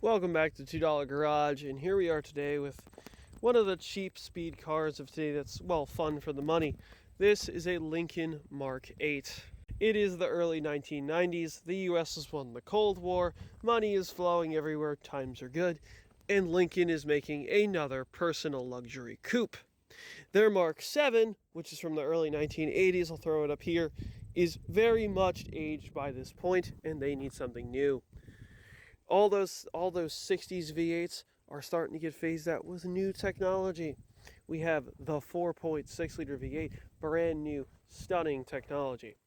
Welcome back to $2 Garage, and here we are today with one of the cheap speed cars of today that's, well, fun for the money. This is a Lincoln Mark 8. It is the early 1990s, the US has won the Cold War, money is flowing everywhere, times are good, and Lincoln is making another personal luxury coupe. Their Mark 7, which is from the early 1980s, I'll throw it up here, is very much aged by this point, and they need something new. All those 60s V8s are starting to get phased out with new technology. We have the 4.6 liter V8, brand new, stunning technology.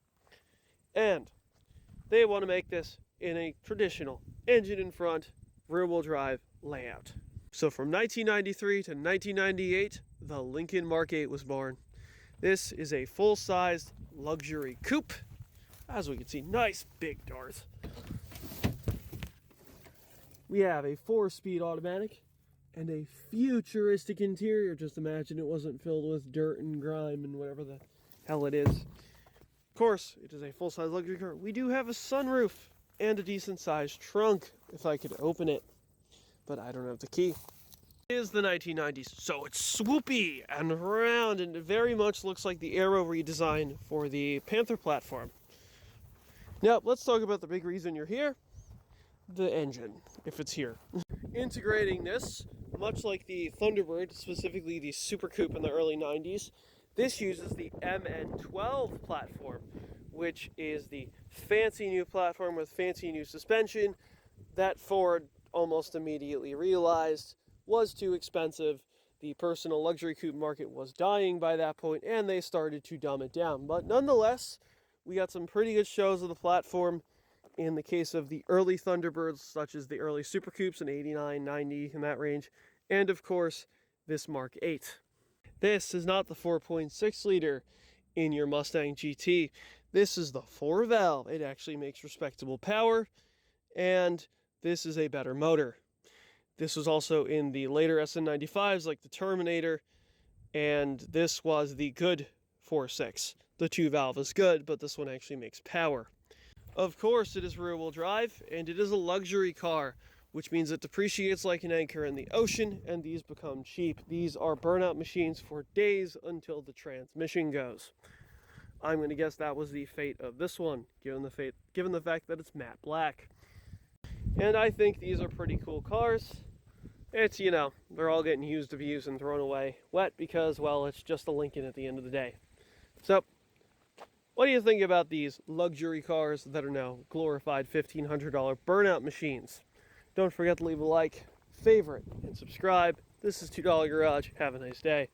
And they want to make this in a traditional engine in front, rear-wheel drive layout. So from 1993 to 1998, the Lincoln Mark 8 was born. This is a full-sized luxury coupe. As we can see, nice big doors. We have a 4-speed automatic and a futuristic interior. Just imagine it wasn't filled with dirt and grime and whatever the hell it is. Of course, it is a full-size luxury car. We do have a sunroof and a decent-sized trunk, if I could open it. But I don't have the key. It is the 1990s, so it's swoopy and round, and it very much looks like the aero redesign for the Panther platform. Now, let's talk about the big reason you're here. The engine, if it's here. Integrating this, much like the Thunderbird, specifically the Super Coupe in the early 90s, this uses the MN12 platform, which is the fancy new platform with fancy new suspension that Ford almost immediately realized was too expensive. The personal luxury coupe market was dying by that point, and they started to dumb it down. But nonetheless, we got some pretty good shows of the platform. In the case of the early Thunderbirds, such as the early Super Coupes in 89, 90, in that range, and of course, this Mark 8. This is not the 4.6 liter in your Mustang GT. This is the 4-valve. It actually makes respectable power, and this is a better motor. This was also in the later SN95s, like the Terminator, and this was the good 4.6. The 2-valve is good, but this one actually makes power. Of course, it is rear-wheel drive, and it is a luxury car, which means it depreciates like an anchor in the ocean, and these become cheap. These are burnout machines for days until the transmission goes. I'm going to guess that was the fate of this one, given the fact that it's matte black. And I think these are pretty cool cars. It's, they're all getting used, abused, and thrown away wet because, well, it's just a Lincoln at the end of the day. So, what do you think about these luxury cars that are now glorified $1,500 burnout machines? Don't forget to leave a like, favorite, and subscribe. This is $2 Garage. Have a nice day.